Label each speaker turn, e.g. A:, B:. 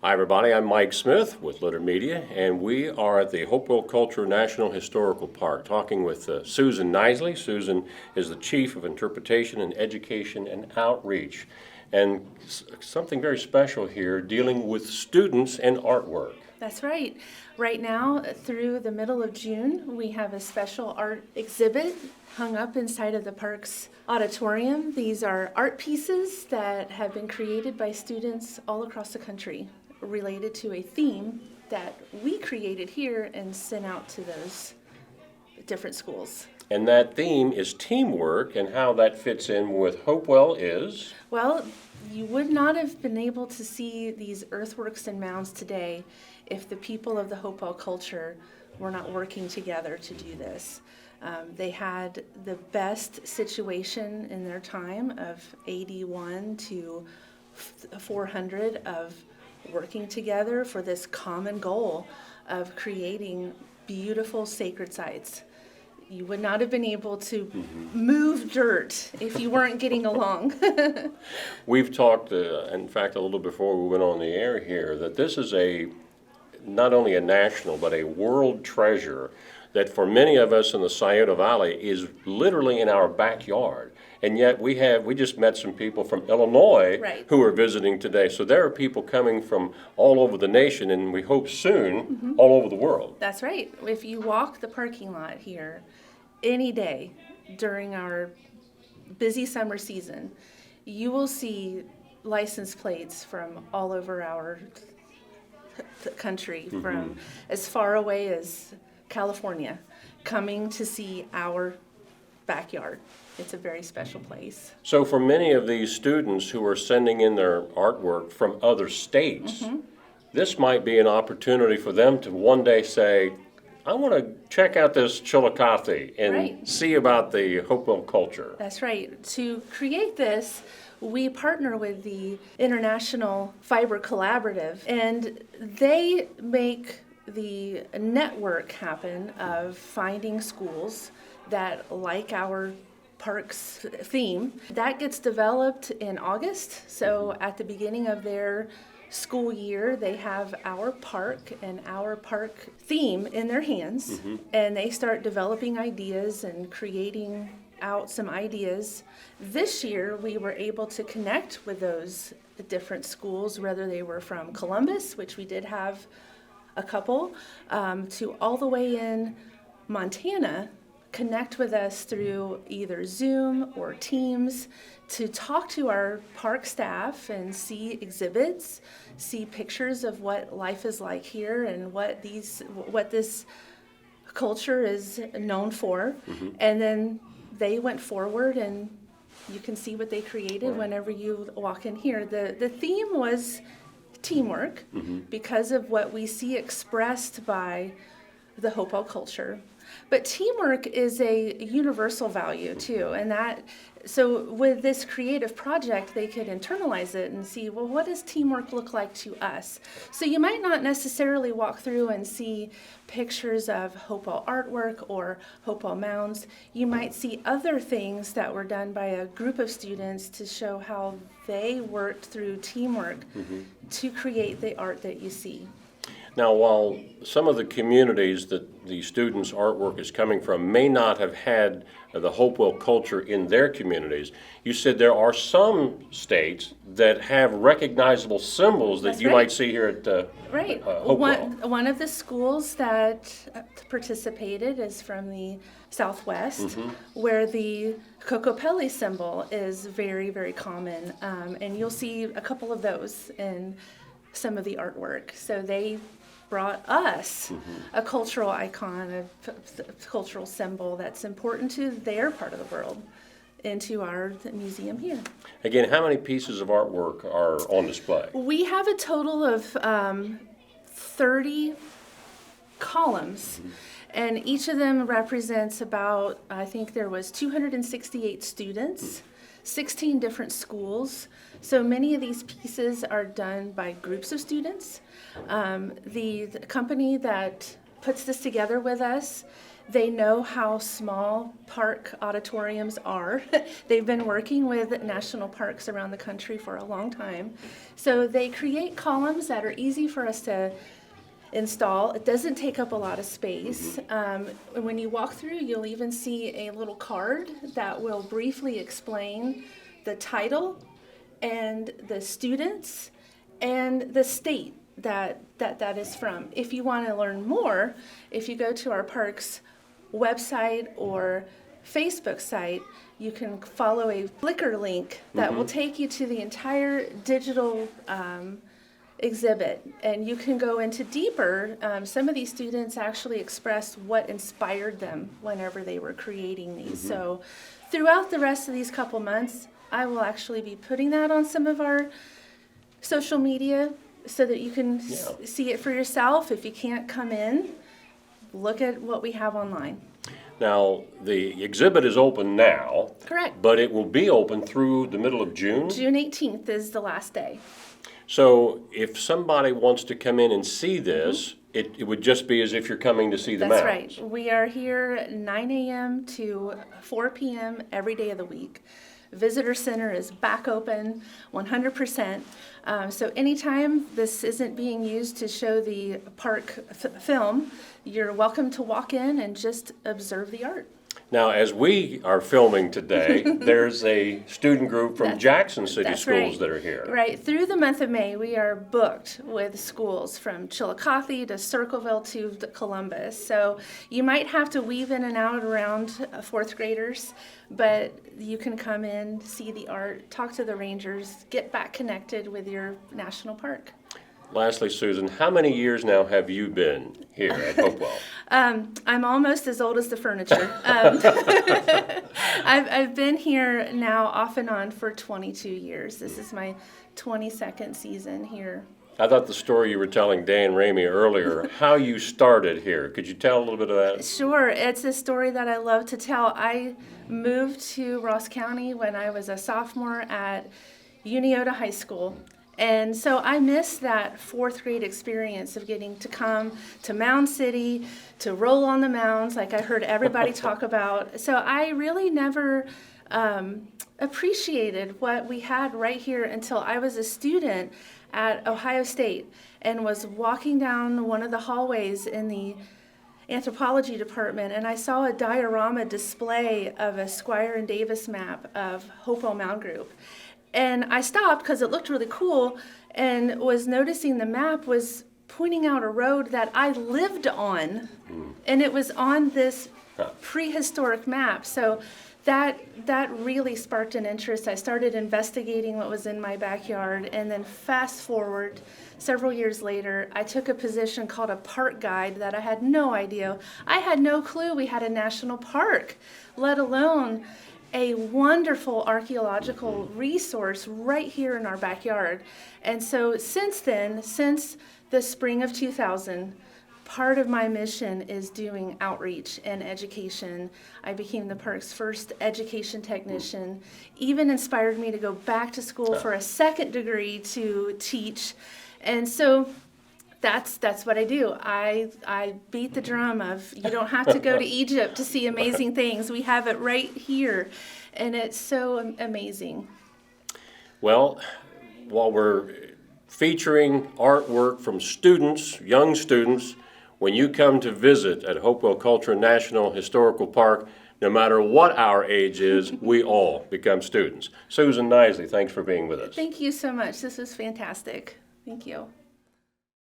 A: Hi everybody, I'm Mike Smith with Litter Media, and we are at the Hopewell Culture National Historical Park talking with Susan Knisley. Susan is the Chief of Interpretation and Education and Outreach, and something very special here dealing with students and artwork.
B: That's right. Right now, through the middle of June, we have a special art exhibit hung up inside of the park's auditorium. These are art pieces that have been created by students all across the country, related to a theme that we created here and sent out to those different schools.
A: And that theme is teamwork, and how that fits in with Hopewell is?
B: Well, you would not have been able to see these earthworks and mounds today if the people of the Hopewell culture were not working together to do this. They had the best situation in their time of AD 1 to 400 of working together for this common goal of creating beautiful sacred sites. You would not have been able to move dirt if you weren't getting along.
A: We've talked, in fact, a little before we went on the air here, that this is not only a national but a world treasure that for many of us in the Scioto Valley is literally in our backyard. And yet we just met some people from Illinois who are visiting today. So there are people coming from all over the nation, and we hope soon all over the world.
B: That's right. If you walk the parking lot here any day during our busy summer season, you will see license plates from all over our country, from as far away as California, coming to see our backyard. It's a very special place.
A: So for many of these students who are sending in their artwork from other states, this might be an opportunity for them to one day say, I want to check out this Chillicothe and see about the Hopewell culture.
B: That's right. To create this, we partner with the International Fiber Collaborative, and they make the network happen of finding schools that like our park's theme. That gets developed in August, so at the beginning of their school year, they have our park and our park theme in their hands, and they start developing ideas and creating out some ideas. This year, we were able to connect with those different schools, whether they were from Columbus, which we did have a couple, to all the way in Montana, connect with us through either Zoom or Teams to talk to our park staff and see exhibits, see pictures of what life is like here and what this culture is known for. And then they went forward, and you can see what they created whenever you walk in here. The theme was teamwork because of what we see expressed by the Hopewell culture. But teamwork is a universal value too, and so with this creative project, they could internalize it and see, well, what does teamwork look like to us? So you might not necessarily walk through and see pictures of Hopewell artwork or Hopewell mounds. You might see other things that were done by a group of students to show how they worked through teamwork to create the art that you see.
A: Now, while some of the communities that the students' artwork is coming from may not have had the Hopewell culture in their communities, you said there are some states that have recognizable symbols that you might see here at Hopewell.
B: One of the schools that participated is from the Southwest, where the Kokopelli symbol is very, very common, and you'll see a couple of those in some of the artwork. So they brought us a cultural icon, a cultural symbol that's important to their part of the world into our museum here.
A: Again, how many pieces of artwork are on display?
B: We have a total of 30 columns, and each of them represents about, I think there was 268 students, 16 different schools. So many of these pieces are done by groups of students. The company that puts this together with us, They know how small park auditoriums are. They've been working with national parks around the country for a long time. So they create columns that are easy for us to install. It doesn't take up a lot of space. When you walk through, you'll even see a little card that will briefly explain the title and the students and the state that is from. If you want to learn more, if you go to our park's website or Facebook site, you can follow a Flickr link that will take you to the entire digital exhibit, and you can go into deeper. Some of these students actually expressed what inspired them whenever they were creating these. So throughout the rest of these couple months, I will actually be putting that on some of our social media so that you can see it for yourself. If you can't come in, look at what we have online.
A: Now, the exhibit is open now.
B: Correct.
A: But it will be open through the middle of June?
B: June 18th is the last day.
A: So if somebody wants to come in and see this, it would just be as if you're coming to see the
B: That's
A: mounds.
B: right. We are here 9 a.m. to 4 p.m. every day of the week. Visitor Center is back open 100%. So anytime this isn't being used to show the park film, you're welcome to walk in and just observe the art.
A: Now, as we are filming today, there's a student group from Jackson City
B: That's
A: Schools
B: right.
A: that are here.
B: Right. Through the month of May, we are booked with schools from Chillicothe to Circleville to Columbus. So you might have to weave in and out around fourth graders, but you can come in, see the art, talk to the rangers, get back connected with your national park.
A: Lastly, Susan, how many years now have you been here at Hopewell?
B: I'm almost as old as the furniture. I've been here now off and on for 22 years. This is my 22nd season here.
A: I thought the story you were telling Dan Ramey earlier, how you started here. Could you tell a little bit of that?
B: Sure. It's a story that I love to tell. I moved to Ross County when I was a sophomore at Uniota High School. And so I missed that fourth grade experience of getting to come to Mound City, to roll on the mounds like I heard everybody talk about. So I really never appreciated what we had right here until I was a student at Ohio State and was walking down one of the hallways in the anthropology department, and I saw a diorama display of a Squire and Davis map of Hopewell Mound Group. And I stopped because it looked really cool and was noticing the map was pointing out a road that I lived on. And it was on this prehistoric map. So that really sparked an interest. I started investigating what was in my backyard, and then fast forward several years later, I took a position called a park guide that I had no idea. I had no clue we had a national park, let alone a wonderful archaeological resource right here in our backyard. And so since then, since the spring of 2000, part of my mission is doing outreach and education. I became the park's first education technician, even inspired me to go back to school for a second degree to teach. And so that's what I do. I beat the drum of you don't have to go to Egypt to see amazing things. We have it right here, and it's so amazing.
A: Well, while we're featuring artwork from students, young students, when you come to visit at Hopewell Cultural National Historical Park, no matter what our age is, we all become students. Susan Knisley, thanks for being with us.
B: Thank you so much. This was fantastic. Thank you.